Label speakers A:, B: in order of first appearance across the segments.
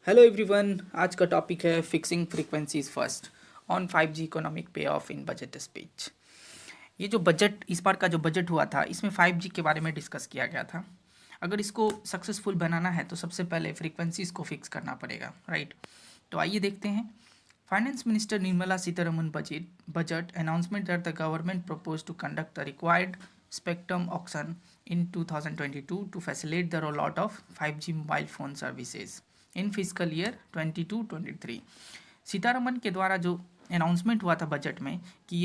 A: Hello everyone. आज का topic है fixing frequencies first on 5G economic पे ऑफ इन बजट स्पीच। ये जो बजट इस बार का जो बजट हुआ था इसमें 5G के बारे में डिस्कस किया गया था। अगर इसको सक्सेसफुल बनाना है तो सबसे पहले फ्रीक्वेंसीज को फिक्स करना पड़ेगा, राइट। तो आइए देखते हैं। Finance minister Nirmala Sitharaman budget announcement that the government propose to conduct the required spectrum auction in 2022 to facilitate the rollout of 5G mobile phone services in fiscal year 22-23। Sitharaman के द्वारा जो अनाउंसमेंट हुआ था बजट में कि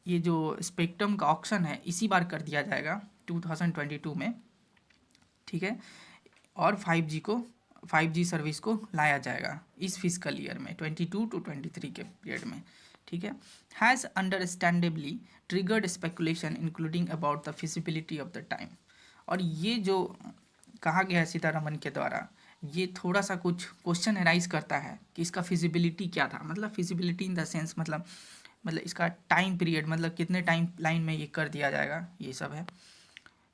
A: ये जो स्पेक्ट्रम का ऑक्शन है इसी बार कर दिया जाएगा 2022 में, ठीक है। और 5G सर्विस को लाया जाएगा इस फिजिकल ईयर में 22-23 के पीरियड में, ठीक है। Has understandably triggered speculation including about the feasibility of the time. और ये जो कहा गया है सीतारमन के द्वारा, ये थोड़ा सा कुछ क्वेश्चन अराइज करता है कि इसका फिजिबिलिटी क्या था। मतलब फिजिबिलिटी इन द सेंस मतलब इसका टाइम पीरियड, मतलब कितने टाइम लाइन में ये कर दिया जाएगा, ये सब है।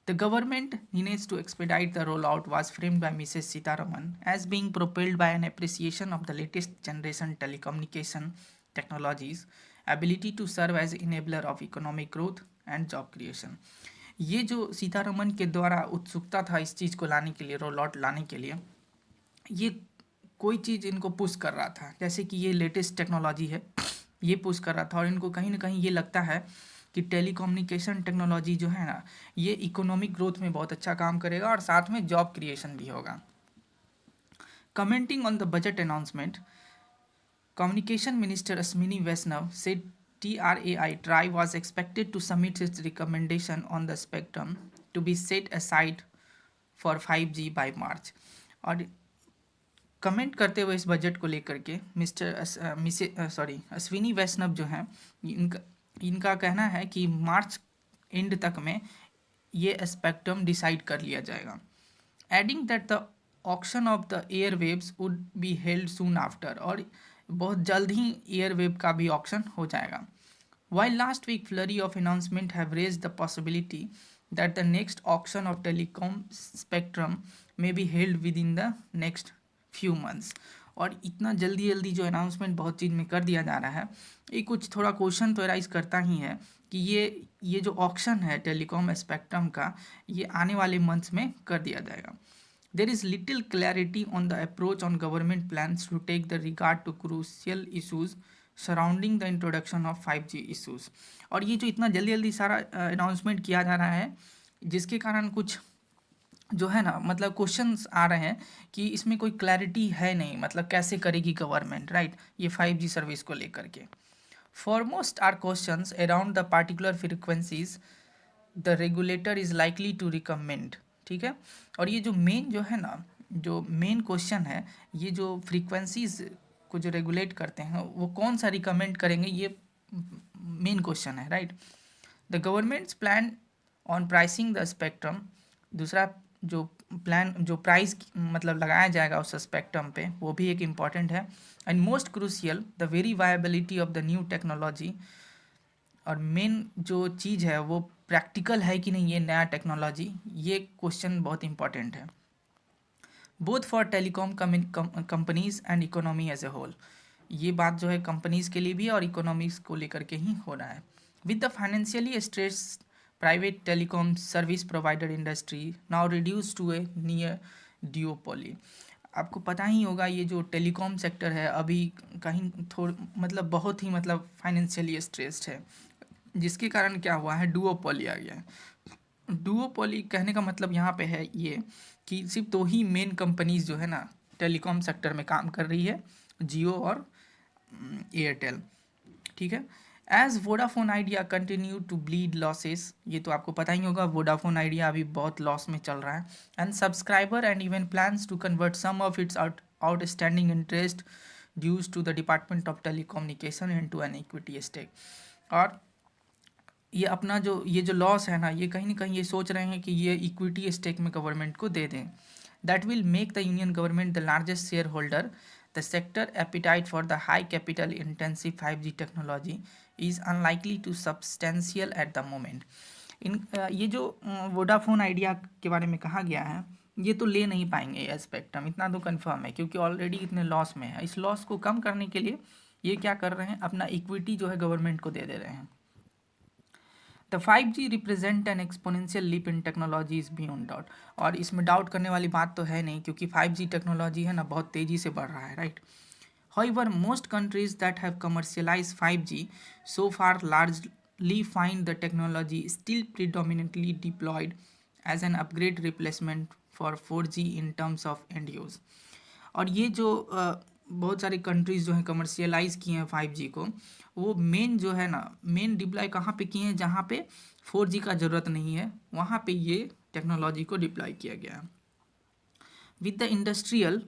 A: The government needs to expedite the rollout was framed by Mrs. Sitaraman as being propelled by an appreciation of the latest generation telecommunication technologies, ability to serve as enabler of economic growth and job creation। ये जो सीतारमन के द्वारा उत्सुकता था इस चीज़ को लाने के लिए, रोल आउट लाने के लिए, ये कोई चीज़ इनको पुश कर रहा था, जैसे कि ये लेटेस्ट टेक्नोलॉजी है, ये पुश कर रहा था। और इनको कहीं ना कहीं ये लगता है कि टेलीकम्युनिकेशन टेक्नोलॉजी जो है ना, ये इकोनॉमिक ग्रोथ में बहुत अच्छा काम करेगा और साथ में जॉब क्रिएशन भी होगा। Commenting on the budget announcement, communication minister Ashwini Vaishnaw said TRAI TRAI was expected to submit its recommendation on the spectrum to be set aside for 5G by March। और कमेंट करते हुए इस बजट को लेकर के अश्विनी वैष्णव जो हैं, इनका कहना है कि मार्च एंड तक में ये स्पेक्ट्रम डिसाइड कर लिया जाएगा। Adding that the auction of the airwaves would be held soon after. और बहुत जल्द ही एयरवेव का भी ऑक्शन हो जाएगा। While last week flurry of announcement have raised the possibility that the next auction of telecom spectrum may be held within the next few months। और इतना जल्दी जल्दी जो अनाउंसमेंट बहुत चीज़ में कर दिया जा रहा है, ये कुछ थोड़ा क्वेश्चन तो राइज करता ही है कि ये जो ऑक्शन है टेलीकॉम स्पेक्ट्रम का, ये आने वाले मंथ्स में कर दिया जाएगा। There is little clarity on the approach on government plans to take the regard to crucial issues surrounding the introduction of 5G issues. और ये जो इतना जल्दी जल्दी सारा अनाउंसमेंट किया जा रहा है, जिसके कारण कुछ जो है ना, मतलब क्वेश्चंस आ रहे हैं कि इसमें कोई क्लैरिटी है नहीं, मतलब कैसे करेगी गवर्नमेंट, राइट, ये 5G सर्विस को लेकर के। Foremost are questions around the particular frequencies the regulator is likely to recommend, ठीक है। और ये जो मेन जो है ना, जो मेन क्वेश्चन है, ये जो फ्रीक्वेंसीज को जो रेगुलेट करते हैं वो कौन सा रिकमेंड करेंगे, ये मेन क्वेश्चन है, right. The governments plan on pricing the spectrum, दूसरा जो प्लान जो प्राइस मतलब लगाया जाएगा उस स्पेक्ट्रम पे, वो भी एक इम्पॉर्टेंट है। And most crucial the very viability of the new technology. और मेन जो चीज़ है वो प्रैक्टिकल है कि नहीं ये नया टेक्नोलॉजी, ये क्वेश्चन बहुत इंपॉर्टेंट है both for telecom companies and economy as a whole. ये बात जो है कंपनीज के लिए भी और इकोनॉमीज को लेकर के ही हो रहा है। With the financially stress private telecom service provider industry now reduce to a near duopoly. आपको पता ही होगा ये जो टेलीकॉम सेक्टर है अभी कहीं मतलब बहुत ही मतलब फाइनेंशियली स्ट्रेस्ड है, जिसके कारण क्या हुआ है, डुओपोली आ गया है। डुओपोली कहने का मतलब यहाँ पे है ये कि सिर्फ दो ही मेन कंपनीज जो है ना टेलीकॉम सेक्टर में काम कर रही है, जियो और एयरटेल, ठीक है। As Vodafone Idea continue to bleed losses, ये तो आपको पता ही होगा वोडाफोन आइडिया अभी बहुत लॉस में चल रहा है। And subscriber and even plans to convert some of its outstanding interest dues to the department of telecommunication into an equity stake. और ये अपना ये जो लॉस है ना, ये कहीं ना कहीं ये सोच रहे हैं कि ये इक्विटी स्टेक में गवर्नमेंट को दे दें। That will make the union government the largest shareholder. The sector appetite for the high capital intensive 5G technology is unlikely to substantial at the moment. ये जो वोडाफोन आइडिया के बारे में कहा गया है, ये तो ले नहीं पाएंगे ये स्पेक्ट्रम, इतना तो कंफर्म है, क्योंकि ऑलरेडी इतने लॉस में है। इस लॉस को कम करने के लिए ये क्या कर रहे हैं, अपना इक्विटी जो है गवर्नमेंट को दे दे रहे हैं। The 5G represent an exponential leap in technology is beyond doubt. और इसमें डाउट करने वाली बात तो है नहीं, क्योंकि 5G टेक्नोलॉजी है ना बहुत तेज़ी से बढ़ रहा है, right. However, most countries that have commercialized 5G so far largely find the technology still predominantly deployed as an upgrade replacement for 4G in terms of end use. और ये जो बहुत सारे कंट्रीज़ जो हैं कमर्शियलाइज़ किए हैं 5G को, वो मेन जो है ना, मेन डिप्लॉय कहाँ पे किए हैं, जहाँ पे 4G का ज़रूरत नहीं है वहाँ पे ये टेक्नोलॉजी को डिप्लॉय किया गया है। With the industrial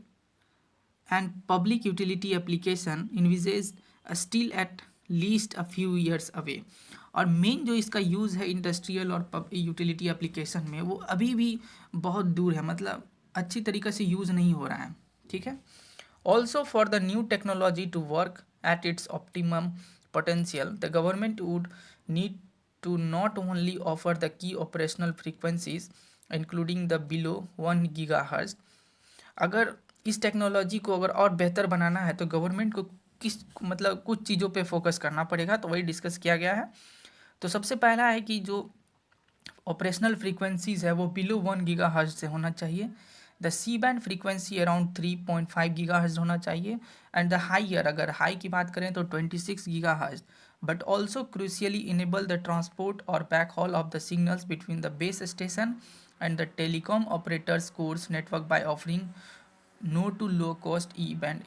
A: and public utility application envisaged still at least a few years away। और मेन जो इसका यूज़ है इंडस्ट्रियल और यूटिलिटी एप्लीकेशन में, वो अभी भी बहुत दूर है, मतलब अच्छी तरीके से यूज़ नहीं हो रहा है, ठीक है। Also for the new technology to work at its optimum potential the government would need to not only offer the key operational frequencies including the below 1 GHz। अगर इस टेक्नोलॉजी को अगर और बेहतर बनाना है तो गवर्नमेंट को किस मतलब कुछ चीज़ों पे फोकस करना पड़ेगा, तो वही डिस्कस किया गया है। तो सबसे पहला है कि जो ऑपरेशनल फ्रीक्वेंसीज है वो बिलो 1 GHz से होना चाहिए। The C band frequency around 3.5 GHz होना चाहिए। एंड द हाइयर, अगर हाई की बात करें तो 26 GHz। But also crucially enable the transport और back haul of the signals between the base station and the telecom operators core's network by offering no to low cost E band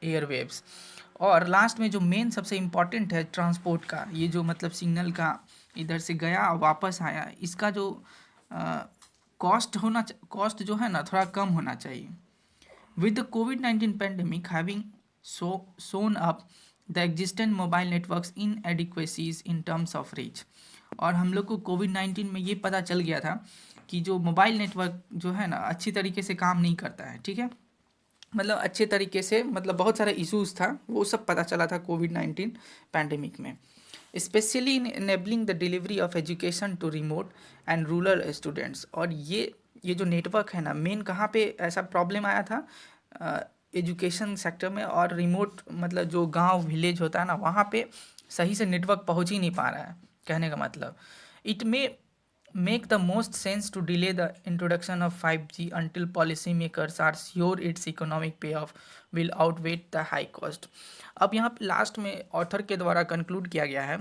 A: airwaves. और last में जो main सबसे important है transport का, ये जो मतलब सिग्नल का इधर से गया और वापस आया, इसका जो कॉस्ट जो है ना थोड़ा कम होना चाहिए। विद द कोविड-19 pandemic having shown up the existent mobile networks inadequacies in terms of reach. और हम लोग को कोविड-19 में ये पता चल गया था कि जो मोबाइल नेटवर्क जो है ना अच्छी तरीके से काम नहीं करता है, ठीक है, मतलब अच्छे तरीके से, मतलब बहुत सारा इश्यूज़ था, वो सब पता चला था कोविड-19 पैंडेमिक में। Specially in enabling the delivery of education to remote and rural students. और ये जो नेटवर्क है ना, मेन कहाँ पे ऐसा प्रॉब्लम आया था, एजुकेशन सेक्टर में, और रिमोट मतलब जो गांव विलेज होता है ना, वहाँ पे सही से नेटवर्क पहुँच ही नहीं पा रहा है। कहने का मतलब, it may make the most sense to delay the introduction of 5G until policymakers are sure its economic payoff will outweigh the high cost। अब यहाँ पे लास्ट में ऑथर के द्वारा कंक्लूड किया गया है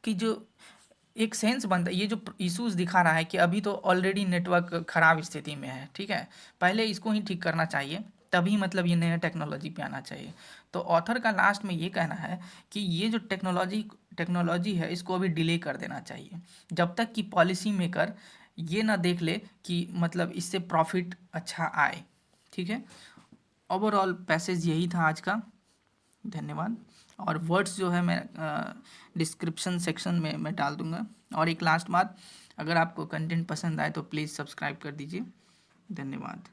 A: कि जो एक सेंस बनता है, ये जो इश्यूज दिखा रहा है कि अभी तो ऑलरेडी नेटवर्क खराब स्थिति में है, ठीक है, पहले इसको ही ठीक करना चाहिए, तभी मतलब ये नया टेक्नोलॉजी पे आना चाहिए। तो ऑथर का लास्ट में ये कहना है कि ये जो टेक्नोलॉजी है इसको अभी डिले कर देना चाहिए, जब तक कि पॉलिसी मेकर ये ना देख ले कि मतलब इससे प्रॉफिट अच्छा आए, ठीक है। ओवरऑल पैसेज यही था आज का, धन्यवाद। और वर्ड्स जो है मैं डिस्क्रिप्शन सेक्शन में मैं डाल दूंगा। और एक लास्ट बात, अगर आपको कंटेंट पसंद आए तो प्लीज़ सब्सक्राइब कर दीजिए, धन्यवाद।